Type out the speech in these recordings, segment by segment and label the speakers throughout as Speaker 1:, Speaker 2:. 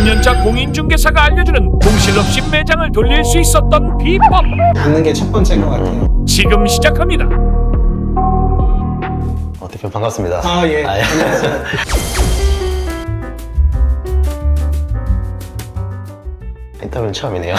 Speaker 1: 9년차 공인중개사가 알려주는 공실 없이 매장을 돌릴 수 있었던 비법,
Speaker 2: 않는 게 첫 번째인 것 같아요.
Speaker 1: 지금 시작합니다.
Speaker 3: 대표님 반갑습니다.
Speaker 2: 예.
Speaker 3: 예.
Speaker 2: 안녕하세요.
Speaker 3: 인터뷰는 처음이네요.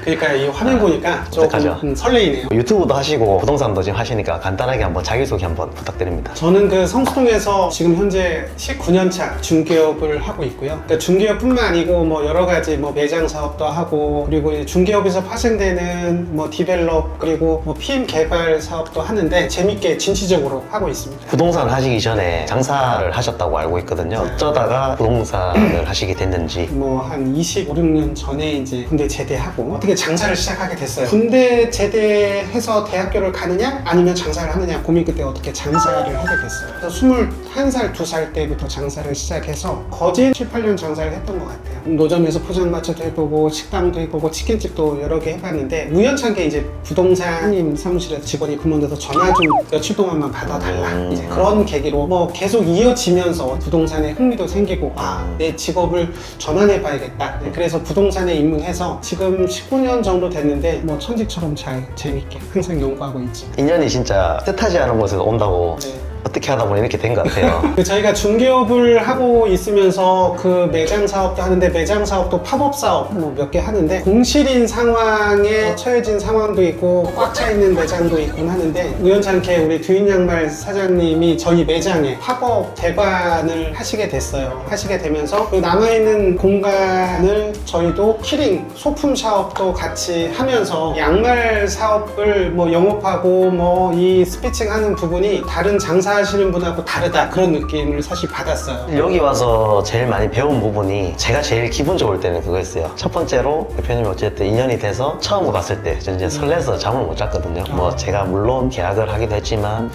Speaker 2: 그러니까 이 화면 보니까
Speaker 3: 어떡하죠?
Speaker 2: 조금 설레이네요.
Speaker 3: 유튜브도 하시고 부동산도 지금 하시니까 간단하게 한번 자기소개 한번 부탁드립니다.
Speaker 2: 저는 그 성수동에서 지금 현재 19년차 중개업을 하고 있고요. 그러니까 중개업뿐만 아니고 뭐 여러 가지 뭐 매장 사업도 하고, 그리고 이제 중개업에서 파생되는 뭐 디벨롭, 그리고 뭐 PM 개발 사업도 하는데 재밌게 진취적으로 하고 있습니다.
Speaker 3: 부동산 하시기 전에 장사를 하셨다고 알고 있거든요. 어쩌다가 부동산을 하시게 됐는지.
Speaker 2: 뭐 한 25, 6년 전에 이제 군대 제대하고 어떻게 장사를 시작하게 됐어요. 군대 제대해서 대학교를 가느냐 아니면 장사를 하느냐 고민 끝에 어떻게 장사를 하게 됐어요. 그래서 21살, 2살 때부터 장사를 시작해서 거진 7, 8년 장사를 했던 것 같아요. 노점에서 포장마차도 해보고 식당도 해보고 치킨집도 여러 개 해봤는데, 우연찮게 이제 부동산님 사무실에서 직원이 그만둬서 전화 좀 며칠 동안만 받아달라, 이제 그런 계기로 뭐 계속 이어지면서 부동산에 흥미도 생기고 내 직업을 전환해봐야겠다. 그래서 부동산에 입문해서 지금 19년 정도 됐는데 뭐 천직처럼 잘 재밌게 항상 연구하고 있죠.
Speaker 3: 인연이 진짜 뜻하지 않은 곳에서 온다고
Speaker 2: 네.
Speaker 3: 어떻게 하다 보니 이렇게 된 것 같아요.
Speaker 2: 저희가 중개업을 하고 있으면서 그 매장 사업도 하는데, 매장 사업도 팝업 사업 뭐 몇 개 하는데 공실인 상황에 처해진 상황도 있고 꽉 차 있는 매장도 있곤 하는데, 우연찮게 우리 두인양말 사장님이 저희 매장에 팝업 대관을 하시게 됐어요. 하시게 되면서 그 남아있는 공간을 저희도 키링 소품 사업도 같이 하면서 양말 사업을 뭐 영업하고 뭐 이 스피칭 하는 부분이 다른 장사하시는 분하고 다르다, 그런 느낌을 사실 받았어요.
Speaker 3: 여기 와서 제일 많이 배운 부분이, 제가 제일 기분 좋을 때는 그거였어요. 첫 번째로 대표님이 어쨌든 인연이 돼서 처음 갔을 때 저는 이제 설레서 잠을 못 잤거든요. 뭐 제가 물론 계약을 하기도 했지만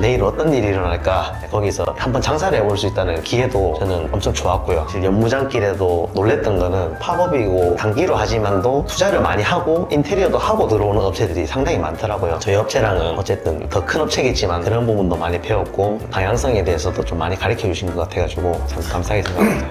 Speaker 3: 내일 어떤 일이 일어날까, 거기서 한번 장사를 해볼 수 있다는 기회도 저는 엄청 좋았고요. 연무장길에도 놀랬던 거는 팝업이고 단기로 하지만도 투자를 많이 하고 인테리어도 하고 들어오는 업체들이 상당히 많더라고요. 저희 업체랑은 어쨌든 더 큰 업체겠지만 그런 부분도 많이 배웠고 방향성에 대해서도 좀 많이 가르쳐 주신 것 같아가지고 참 감사하게 생각합니다.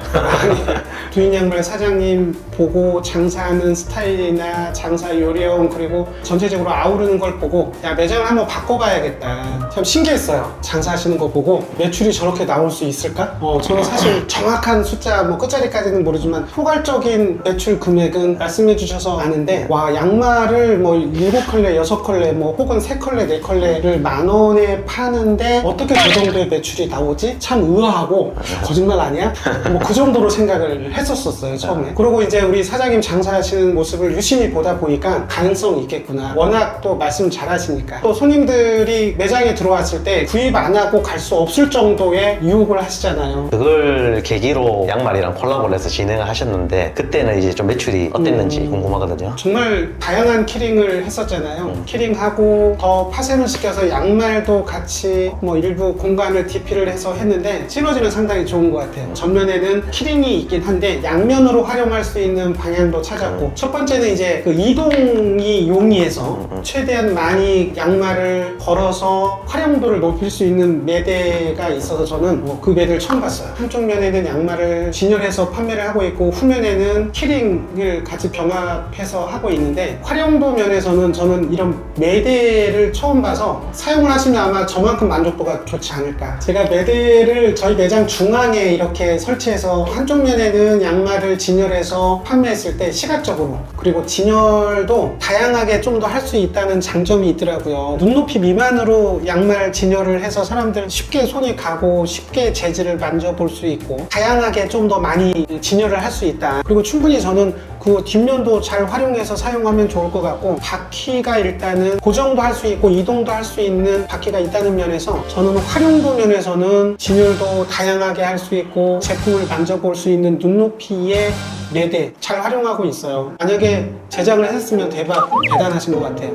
Speaker 2: 두인양말 사장님 보고 장사하는 스타일이나 장사 요령, 그리고 전체적으로 아우르는 걸 보고 야, 매장을 한번 바꿔봐야겠다, 참 신기했어요. 장사하시는 거 보고 매출이 저렇게 나올 수 있을까? 저는 사실 정확한 숫자 뭐 끝자리까지는 모르지만 포괄적인 매출 금액은 말씀해 주셔서 아는데, 와, 양말을 뭐 7컬레, 6컬레 뭐 혹은 3컬레, 4컬레를 10,000원에 파는데 어떻게 저 정도의 매출이 나오지? 참 의아하고, 거짓말 아니야? 뭐 그 정도로 생각을 했었어요, 처음에. 그리고 이제 우리 사장님 장사하시는 모습을 유심히 보다 보니까 가능성이 있겠구나. 워낙 또 말씀 잘하시니까. 또 손님들이 매장에 들어왔을 때 구입 안 하고 갈 수 없을 정도의 유혹을 하시잖아요.
Speaker 3: 그걸 계기로 양말이랑 콜라보를 해서 진행을 하셨는데, 그때는 이제 좀 매출이 어땠는지 궁금하거든요.
Speaker 2: 정말 다양한 키링을 했었잖아요. 키링하고 더 파생을 시켜서 양말도 같이 뭐 일부 공간을 DP를 해서 했는데 시너지는 상당히 좋은 것 같아요. 전면에는 키링이 있긴 한데 양면으로 활용할 수 있는 방향도 찾았고, 첫 번째는 이제 그 이동이 용이해서 최대한 많이 양말을 걸어서 활용도를 높일 수 있는 매대가 있어서 저는 그 매대를 처음 봤어요. 한쪽 면에는 양말을 진열해서 판매를 하고 있고 후면에는 키링을 같이 병합해서 하고 있는데, 활용도 면에서는 저는 이런 매대를 처음 봐서 사용을 하시면 아마 저만큼 만족도가 좋지 않을까. 제가 매대를 저희 매장 중앙에 이렇게 설치해서 한쪽 면에는 양말을 진열해서 판매했을 때 시각적으로, 그리고 진열도 다양하게 좀 더 할 수 있다는 장점이 있더라고요. 눈높이 미만으로 양말 진열을 해서 사람들 쉽게 손이 가고 쉽게 재질을 만져볼 수 있고 다양하게 좀 더 많이 진열을 할 수 있다. 그리고 충분히 저는 그 뒷면도 잘 활용해서 사용하면 좋을 것 같고, 바퀴가 일단은 고정도 할 수 있고 이동도 할 수 있는 바퀴가 있다는 면에서 저는 활용도 면에서는 진열도 다양하게 할 수 있고 제품을 만져볼 수 있는 눈높이의 매대 잘 활용하고 있어요. 만약에 제작을 했으면 대단하신 것 같아요.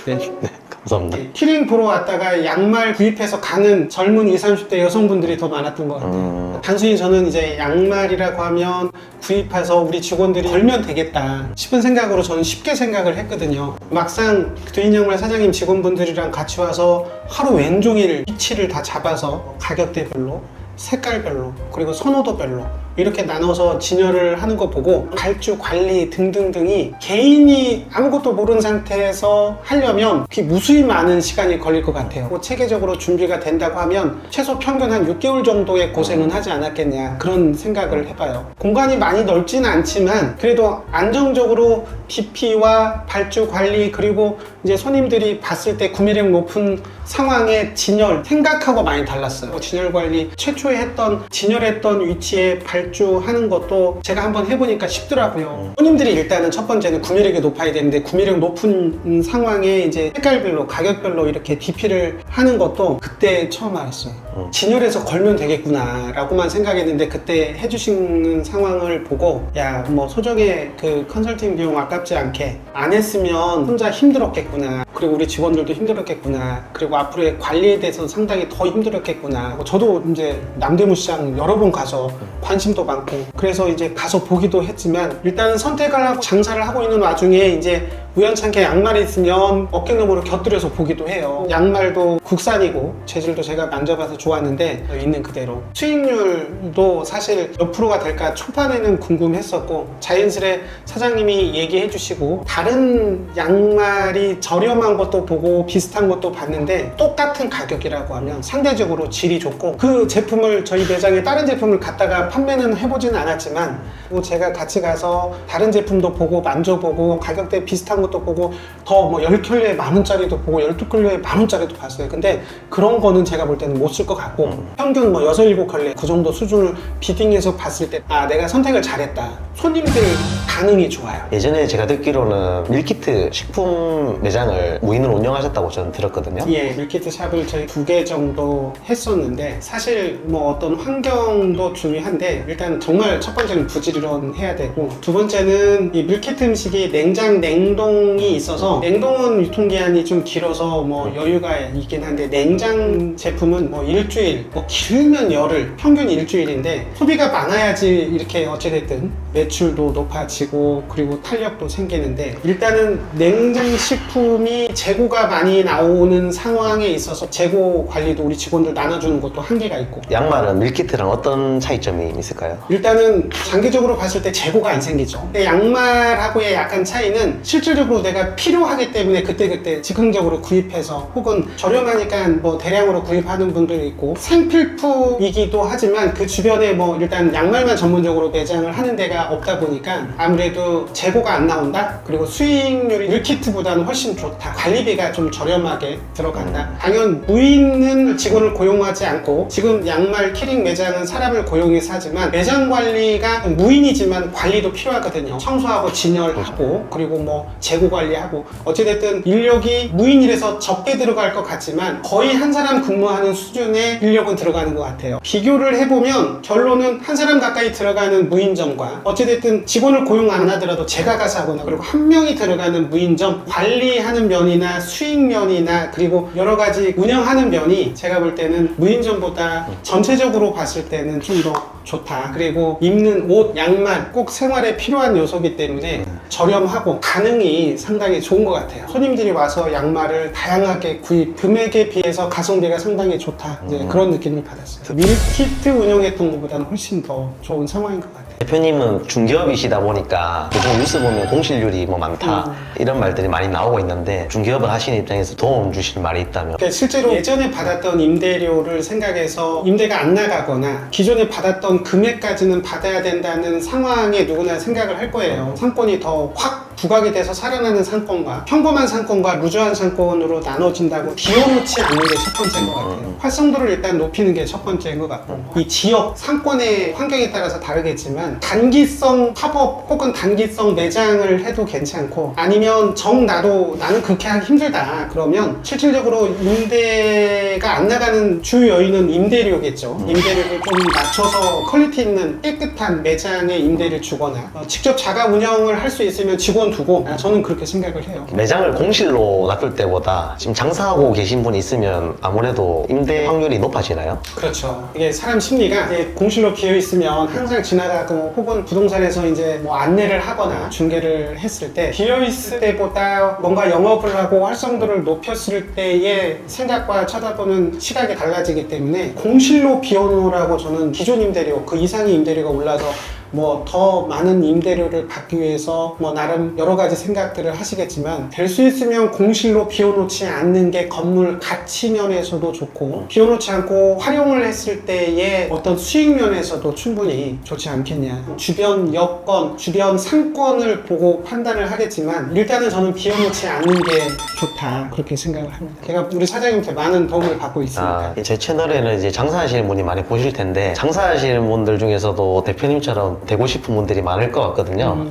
Speaker 3: 네. 감사합니다.
Speaker 2: 키링 보러 왔다가 양말 구입해서 가는 젊은 20, 30대 여성분들이 더 많았던 것 같아요. 단순히 저는 이제 양말이라고 하면 구입해서 우리 직원들이 걸면 되겠다 싶은 생각으로 저는 쉽게 생각을 했거든요. 막상 두인양말 사장님 직원분들이랑 같이 와서 하루 왼종일 위치를 다 잡아서 가격대별로 색깔별로 그리고 선호도별로 이렇게 나눠서 진열을 하는 거 보고 발주 관리 등등등이 개인이 아무것도 모르는 상태에서 하려면 그게 무수히 많은 시간이 걸릴 것 같아요. 체계적으로 준비가 된다고 하면 최소 평균 한 6개월 정도의 고생은 하지 않았겠냐 그런 생각을 해봐요. 공간이 많이 넓지는 않지만 그래도 안정적으로 DP와 발주 관리 그리고 이제 손님들이 봤을 때 구매력 높은 상황의 진열 생각하고 많이 달랐어요. 진열 관리 최초에 했던 진열했던 위치에 발주하는 것도 제가 한번 해보니까 쉽더라고요. 손님들이 일단은 첫 번째는 구매력이 높아야 되는데 구매력 높은 상황에 이제 색깔별로 가격별로 이렇게 DP를 하는 것도 그때 처음 알았어요. 진열해서 걸면 되겠구나 라고만 생각했는데 그때 해주시는 상황을 보고 야 뭐 소정의 그 컨설팅 비용 아깝지 않게 안 했으면 혼자 힘들었겠구나 그리고 우리 직원들도 힘들었겠구나 그리고 앞으로의 관리에 대해서 상당히 더 힘들었겠구나 저도 이제 남대문 시장 여러 번 가서 관심도 많고 그래서 이제 가서 보기도 했지만 일단은 선택을 하고 장사를 하고 있는 와중에 이제 우연찮게 양말이 있으면 어깨너머로 곁들여서 보기도 해요. 양말도 국산이고 재질도 제가 만져봐서 좋았는데 있는 그대로 수익률도 사실 몇 프로가 될까 초반에는 궁금했었고 자연스레 사장님이 얘기해 주시고 다른 양말이 저렴한 것도 보고 비슷한 것도 봤는데 똑같은 가격이라고 하면 상대적으로 질이 좋고 그 제품을 저희 매장에 다른 제품을 갖다가 판매는 해보지는 않았지만 제가 같이 가서 다른 제품도 보고 만져보고 가격대 비슷한 것도 보고 더 뭐 10켤레에 10,000원짜리도 보고 12켤레에 10,000원짜리도 봤어요. 근데 그런 거는 제가 볼 때는 못 쓸 것 같고 평균 뭐 6, 7켤레 그 정도 수준을 비딩해서 봤을 때 아 내가 선택을 잘했다. 손님들 반응이 좋아요.
Speaker 3: 예전에 제가 듣기로는 밀키트 식품 매장을 무인으로 운영하셨다고 저는 들었거든요.
Speaker 2: 예, 밀키트 샵을 저희 2개 정도 했었는데 사실 뭐 어떤 환경도 중요한데 일단 정말 첫 번째는 부지런 해야 되고 두 번째는 이 밀키트 음식이 냉장 냉동이 있어서 냉동은 유통기한이 좀 길어서 뭐 여유가 있긴 한데 냉장 제품은 뭐 일주일 뭐 길면 열흘 평균 일주일인데 소비가 많아야지 이렇게 어찌됐든 매출도 높아지고 그리고 탄력도 생기는데 일단은 냉장식품이 재고가 많이 나오는 상황에 있어서 재고 관리도 우리 직원들 나눠주는 것도 한계가 있고
Speaker 3: 양말은 밀키트랑 어떤 차이점이 있을까요?
Speaker 2: 일단은 장기적으로 봤을 때 재고가 안 생기죠. 근데 양말하고의 약간 차이는 실질적으로 내가 필요하기 때문에 그때그때 즉흥적으로 구입해서 혹은 저렴하니까 뭐 대량으로 구입하는 분들이 있고 생필품이기도 하지만 그 주변에 뭐 일단 양말만 전문적으로 매장을 하는 데가 없다 보니까 아무래도 재고가 안 나온다 그리고 수익률이 밀키트보다는 훨씬 좋다 관리비가 좀 저렴하게 들어간다 당연 무인은 직원을 고용하지 않고 지금 양말 키링 매장은 사람을 고용해서 하지만 매장 관리가 무인이지만 관리도 필요하거든요 청소하고 진열하고 그리고 뭐 재고 관리하고 어찌됐든 인력이 무인이라서 적게 들어갈 것 같지만 거의 한 사람 근무하는 수준의 인력은 들어가는 것 같아요 비교를 해보면 결론은 한 사람 가까이 들어가는 무인점과 어찌됐든 직원을 고용 안 하더라도 제가 가서 하거나 그리고 한 명이 들어가는 무인점 관리하는 면이나 수익 면이나 그리고 여러 가지 운영하는 면이 제가 볼 때는 무인점보다 전체적으로 봤을 때는 좀 더 좋다 그리고 입는 옷, 양말 꼭 생활에 필요한 요소이기 때문에 저렴하고 반응이 상당히 좋은 것 같아요 손님들이 와서 양말을 다양하게 구입 금액에 비해서 가성비가 상당히 좋다 이제 그런 느낌을 받았어요 밀키트 운영했던 것보다는 훨씬 더 좋은 상황인 것 같아요
Speaker 3: 대표님은 중개업이시다 보니까 요즘 뉴스 보면 공실률이 뭐 많다 이런 말들이 많이 나오고 있는데 중개업을 하시는 입장에서 도움 주실 말이 있다면
Speaker 2: 그러니까 실제로 예전에 받았던 임대료를 생각해서 임대가 안 나가거나 기존에 받았던 금액까지는 받아야 된다는 상황에 누구나 생각을 할 거예요 상권이 더 확 부각이 돼서 살아나는 상권과 평범한 상권과 루저한 상권으로 나눠진다고 비워놓지 않는 게 첫 번째인 것 같아요 활성도를 일단 높이는 게 첫 번째인 것 같고 이 지역 상권의 환경에 따라서 다르겠지만 단기성 팝업 혹은 단기성 매장을 해도 괜찮고 아니면 정 나도 나는 그렇게 하기 힘들다 그러면 실질적으로 임대가 안 나가는 주 요인은 임대료겠죠 임대료를 좀 낮춰서 퀄리티 있는 깨끗한 매장에 임대를 주거나 직접 자가 운영을 할 수 있으면 직원 두고 저는 그렇게 생각을 해요
Speaker 3: 매장을 공실로 놔둘 때보다 지금 장사하고 계신 분이 있으면 아무래도 임대 확률이 높아지나요?
Speaker 2: 그렇죠 이게 사람 심리가 이제 공실로 비어 있으면 항상 지나가거나 하고 혹은 부동산에서 이제 뭐 안내를 하거나 중개를 했을 때 비어있을 때보다 뭔가 영업을 하고 활성도를 높였을 때의 생각과 쳐다보는 시각이 달라지기 때문에 공실로 비워놓으라고 저는 기존 임대료 그 이상의 임대료가 올라서 뭐 더 많은 임대료를 받기 위해서 뭐 나름 여러 가지 생각들을 하시겠지만 될 수 있으면 공실로 비워놓지 않는 게 건물 가치 면에서도 좋고 비워놓지 않고 활용을 했을 때의 어떤 수익 면에서도 충분히 좋지 않겠냐. 주변 여건, 주변 상권을 보고 판단을 하겠지만 일단은 저는 비워놓지 않는 게 좋다 그렇게 생각을 합니다. 제가 우리 사장님한테 많은 도움을 받고 있습니다.
Speaker 3: 제 채널에는 이제 장사하시는 분이 많이 보실 텐데 장사하시는 분들 중에서도 대표님처럼 되고 싶은 분들이 많을 것 같거든요.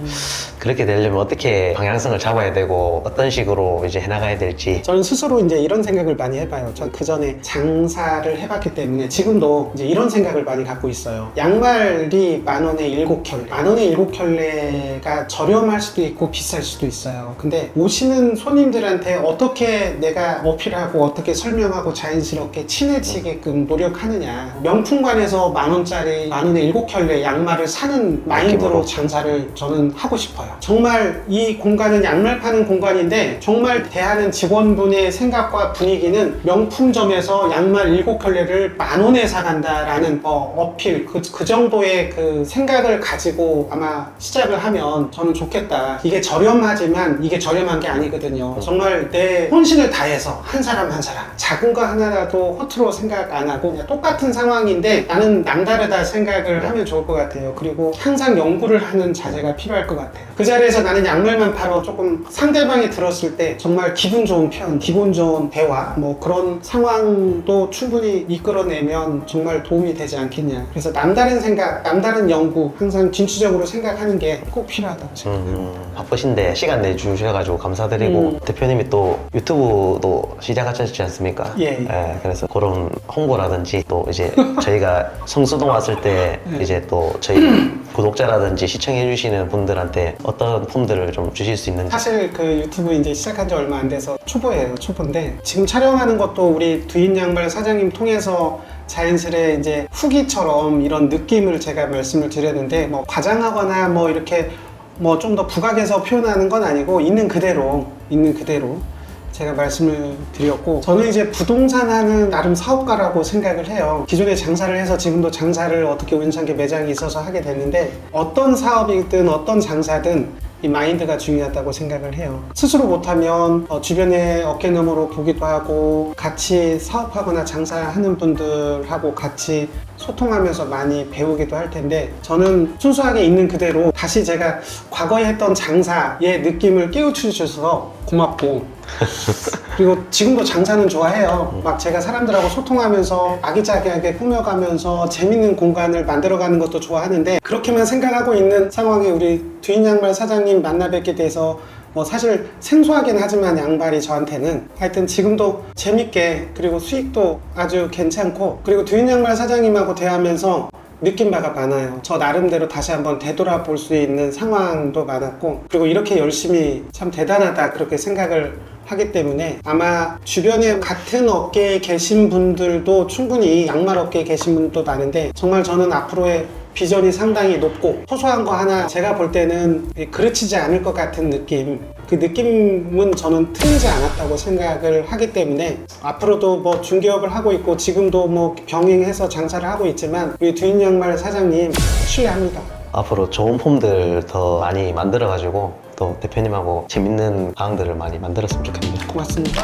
Speaker 3: 그렇게 되려면 어떻게 방향성을 잡아야 되고 어떤 식으로 이제 해나가야 될지.
Speaker 2: 저는 스스로 이제 이런 생각을 많이 해봐요. 전 그 전에 장사를 해봤기 때문에 지금도 이제 이런 생각을 많이 갖고 있어요. 양말이 10,000원에 7켤레. 10,000원에 7켤레가 저렴할 수도 있고 비쌀 수도 있어요. 근데 오시는 손님들한테 어떻게 내가 어필하고 어떻게 설명하고 자연스럽게 친해지게끔 노력하느냐. 명품관에서 10,000원짜리 10,000원에 7켤레 양말을 사는 마인드로 장사를 저는 하고 싶어요. 정말 이 공간은 양말 파는 공간인데 정말 대하는 직원분의 생각과 분위기는 명품점에서 양말 7켤레를 10,000원에 사간다라는 어필 그 정도의 그 생각을 가지고 아마 시작을 하면 저는 좋겠다. 이게 저렴하지만 이게 저렴한 게 아니거든요. 정말 내 혼신을 다해서 한 사람 한 사람 작은 거 하나라도 허투루 생각 안 하고 그냥 똑같은 상황인데 나는 남다르다 생각을 하면 좋을 것 같아요. 그리고 항상 연구를 하는 자세가 필요할 것 같아요. 그 자리에서 나는 양말만 팔어 조금 상대방이 들었을 때 정말 기분 좋은 표현, 기분 좋은 대화 뭐 그런 상황도 충분히 이끌어내면 정말 도움이 되지 않겠냐. 그래서 남다른 생각, 남다른 연구 항상 진취적으로 생각하는 게 꼭 필요하다고 생각합니다.
Speaker 3: 바쁘신데 시간 내주셔가지고 감사드리고 대표님이 또 유튜브도 시작하셨지 않습니까?
Speaker 2: 예.
Speaker 3: 그래서 그런 홍보라든지 또 이제 저희가 성수동 왔을 때 이제 또 저희 구독자라든지 시청해주시는 분들한테 어떤 폼들을 좀 주실 수 있는지.
Speaker 2: 사실 그 유튜브 이제 시작한 지 얼마 안 돼서 초보예요. 초보인데 지금 촬영하는 것도 우리 두인 양말 사장님 통해서 자연스레 이제 후기처럼 이런 느낌을 제가 말씀을 드렸는데 뭐 과장하거나 뭐 이렇게 뭐 좀 더 부각해서 표현하는 건 아니고 있는 그대로 제가 말씀을 드렸고 저는 이제 부동산 하는 나름 사업가라고 생각을 해요. 기존에 장사를 해서 지금도 장사를 어떻게 우연찮게 매장이 있어서 하게 됐는데 어떤 사업이든 어떤 장사든 이 마인드가 중요하다고 생각을 해요. 스스로 못하면 주변에 어깨너머로 보기도 하고 같이 사업하거나 장사하는 분들하고 같이 소통하면서 많이 배우기도 할 텐데 저는 순수하게 있는 그대로 다시 제가 과거에 했던 장사의 느낌을 깨우쳐주셔서 고맙고 그리고 지금도 장사는 좋아해요. 막 제가 사람들하고 소통하면서 아기자기하게 꾸며가면서 재밌는 공간을 만들어가는 것도 좋아하는데 그렇게만 생각하고 있는 상황에 우리 두인 양말 사장님 만나 뵙게 돼서 뭐 사실 생소하긴 하지만 양말이 저한테는 하여튼 지금도 재밌게 그리고 수익도 아주 괜찮고 그리고 두인 양말 사장님하고 대하면서 느낀 바가 많아요. 저 나름대로 다시 한번 되돌아볼 수 있는 상황도 많았고 그리고 이렇게 열심히 참 대단하다 그렇게 생각을 하기 때문에 아마 주변에 같은 업계에 계신 분들도 충분히 양말 업계에 계신 분도 많은데 정말 저는 앞으로의 비전이 상당히 높고 소소한 거 하나 제가 볼 때는 그르치지 않을 것 같은 느낌 그 느낌은 저는 틀리지 않았다고 생각을 하기 때문에 앞으로도 뭐 중개업을 하고 있고 지금도 뭐 병행해서 장사를 하고 있지만 우리 두인 양말 사장님 신뢰합니다.
Speaker 3: 앞으로 좋은 폼들 더 많이 만들어가지고 또 대표님하고 재밌는 방들을 많이 만들었으면 좋겠네요.
Speaker 2: 고맙습니다.